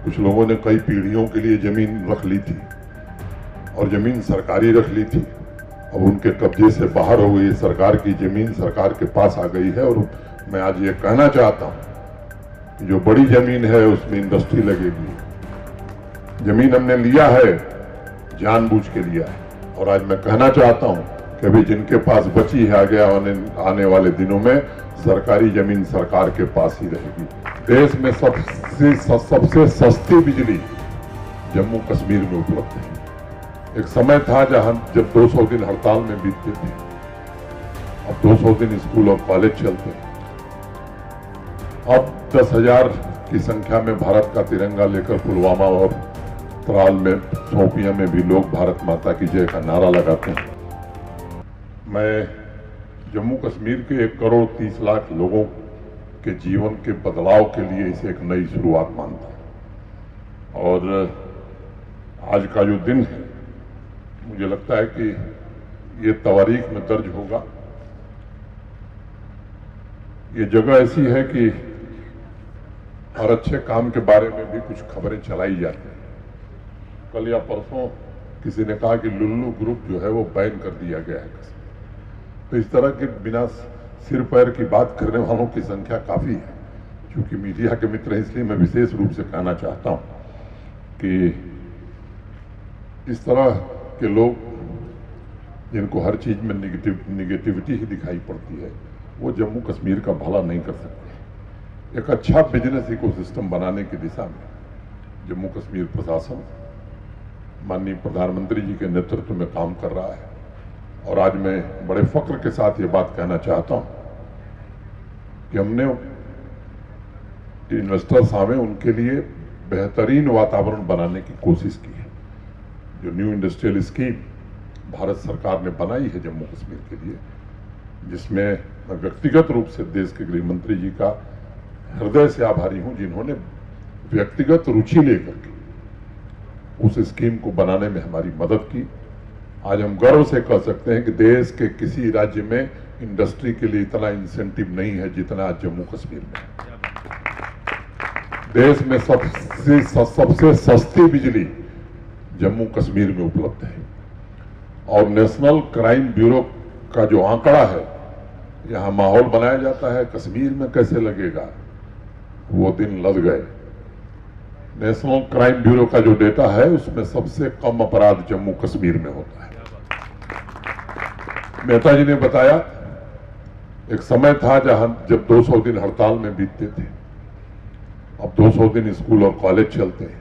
कुछ लोगों ने कई पीढ़ियों के लिए जमीन रख ली थी और जमीन सरकारी रख ली थी। अब उनके कब्जे से बाहर हो गई, सरकार की जमीन सरकार के पास आ गई है। और मैं आज ये कहना चाहता हूं कि जो बड़ी जमीन है उसमें इंडस्ट्री लगेगी। जमीन हमने लिया है, जानबूझ के लिया है। और आज मैं कहना चाहता हूं कि अभी जिनके पास बची है आने वाले दिनों में सरकारी जमीन सरकार के पास ही रहेगी। देश में सबसे सस्ती बिजली जम्मू कश्मीर में उपलब्ध है। एक समय था जब 200 दिन हड़ताल में बीतते थे, अब 200 दिन स्कूल और कॉलेज चलते हैं। अब 10,000 की संख्या में भारत का तिरंगा लेकर पुलवामा और त्राल में शोपियां में भी लोग भारत माता की जय का नारा लगाते हैं। मैं जम्मू कश्मीर के 1 करोड़ 30 लाख लोगों के जीवन के बदलाव के लिए इसे एक नई शुरुआत मानता हूं। और आज का जो दिन है, मुझे लगता है कि ये तवारीख में दर्ज होगा। ये जगह ऐसी है कि हर अच्छे काम के बारे में भी कुछ खबरें चलाई जाती हैं। कल या परसों किसी ने कहा कि लुल्लू ग्रुप जो है वो बैन कर दिया गया है। तो इस तरह के बिना सिर पैर की बात करने वालों की संख्या काफी है। क्योंकि मीडिया के मित्र हैं, इसलिए मैं विशेष रूप से कहना चाहता हूं कि इस तरह के लोग जिनको हर चीज में निगेटिविटी ही दिखाई पड़ती है, वो जम्मू कश्मीर का भला नहीं कर सकते। एक अच्छा बिजनेस इकोसिस्टम बनाने की दिशा में जम्मू कश्मीर प्रशासन माननीय प्रधानमंत्री जी के नेतृत्व में काम कर रहा है। और आज मैं बड़े फक्र के साथ ये बात कहना चाहता हूं कि हमने इन्वेस्टर्स आवे उनके लिए बेहतरीन वातावरण बनाने की कोशिश की है। जो न्यू इंडस्ट्रियल स्कीम भारत सरकार ने बनाई है जम्मू कश्मीर के लिए, जिसमें मैं व्यक्तिगत रूप से देश के गृह मंत्री जी का हृदय से आभारी हूं, जिन्होंने व्यक्तिगत रुचि लेकर के उस स्कीम को बनाने में हमारी मदद की। आज हम गर्व से कह सकते हैं कि देश के किसी राज्य में इंडस्ट्री के लिए इतना इंसेंटिव नहीं है जितना आज जम्मू कश्मीर में। देश में सबसे सस्ती बिजली जम्मू कश्मीर में उपलब्ध है। और नेशनल क्राइम ब्यूरो का जो आंकड़ा है, यहां माहौल बनाया जाता है कश्मीर में कैसे लगेगा, वो दिन लग गए। नेशनल क्राइम ब्यूरो का जो डेटा है उसमें सबसे कम अपराध जम्मू कश्मीर में होता है। नेताजी ने बताया एक समय था जब 200 दिन हड़ताल में बीतते थे, अब 200 दिन स्कूल और कॉलेज चलते हैं।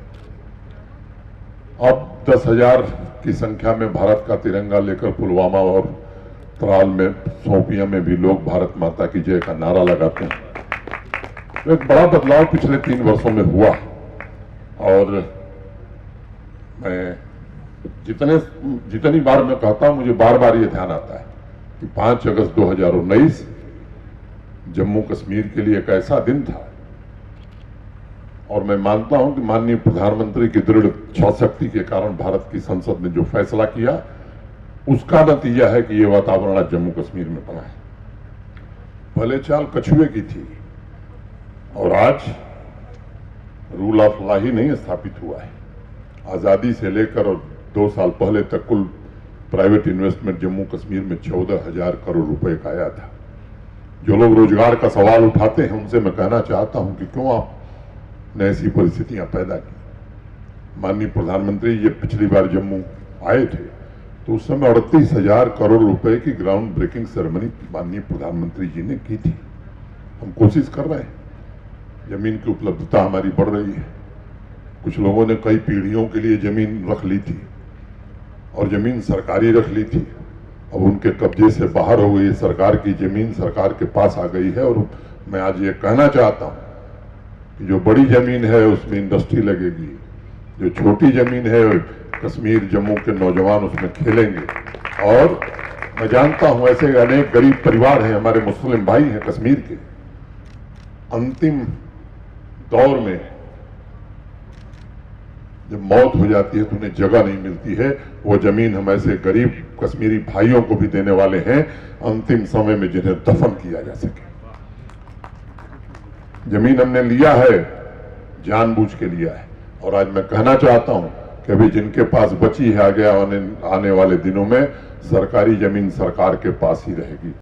अब 10,000 की संख्या में भारत का तिरंगा लेकर पुलवामा और त्राल में शोपियां में भी लोग भारत माता की जय का नारा लगाते हैं। एक बड़ा बदलाव पिछले 3 वर्षों में हुआ। और मैं जितनी बार मैं कहता हूं, मुझे बार बार ये ध्यान आता है कि 5 अगस्त 2019 जम्मू कश्मीर के लिए एक ऐसा दिन था। और मैं मानता हूं कि माननीय प्रधानमंत्री की दृढ़ इच्छाशक्ति के कारण भारत की संसद ने जो फैसला किया, उसका नतीजा है कि यह वातावरण आज जम्मू कश्मीर में बना है। पहले चाल कछुए की थी और आज रूल ऑफ लॉ ही नहीं स्थापित हुआ है। आजादी से लेकर और 2 साल पहले तक कुल प्राइवेट इन्वेस्टमेंट जम्मू कश्मीर में 14,000 करोड़ रुपए का आया था। जो लोग रोजगार का सवाल उठाते हैं उनसे मैं कहना चाहता हूं कि क्यों आपने ऐसी परिस्थितियां पैदा की। माननीय प्रधानमंत्री ये पिछली बार जम्मू आए थे तो उस समय 38,000 करोड़ रुपए की ग्राउंड ब्रेकिंग सेरेमनी माननीय प्रधानमंत्री जी ने की थी। हम कोशिश कर रहे हैं, जमीन की उपलब्धता हमारी बढ़ रही है। कुछ लोगों ने कई पीढ़ियों के लिए जमीन रख ली थी और जमीन सरकारी रख ली थी, अब उनके कब्जे से बाहर हो गई, सरकार की जमीन सरकार के पास आ गई है। और मैं आज ये कहना चाहता हूं कि जो बड़ी जमीन है उसमें इंडस्ट्री लगेगी, जो छोटी जमीन है कश्मीर जम्मू के नौजवान उसमें खेलेंगे। और मैं जानता हूं ऐसे अनेक गरीब परिवार हैं, हमारे मुस्लिम भाई हैं कश्मीर के, अंतिम दौर में जब मौत हो जाती है तो उन्हें जगह नहीं मिलती है। वो जमीन हम ऐसे गरीब कश्मीरी भाइयों को भी देने वाले हैं अंतिम समय में जिन्हें दफन किया जा सके। जमीन हमने लिया है, जानबूझ के लिया है। और आज मैं कहना चाहता हूं कि अभी जिनके पास बची है आगे आने वाले दिनों में सरकारी जमीन सरकार के पास ही रहेगी।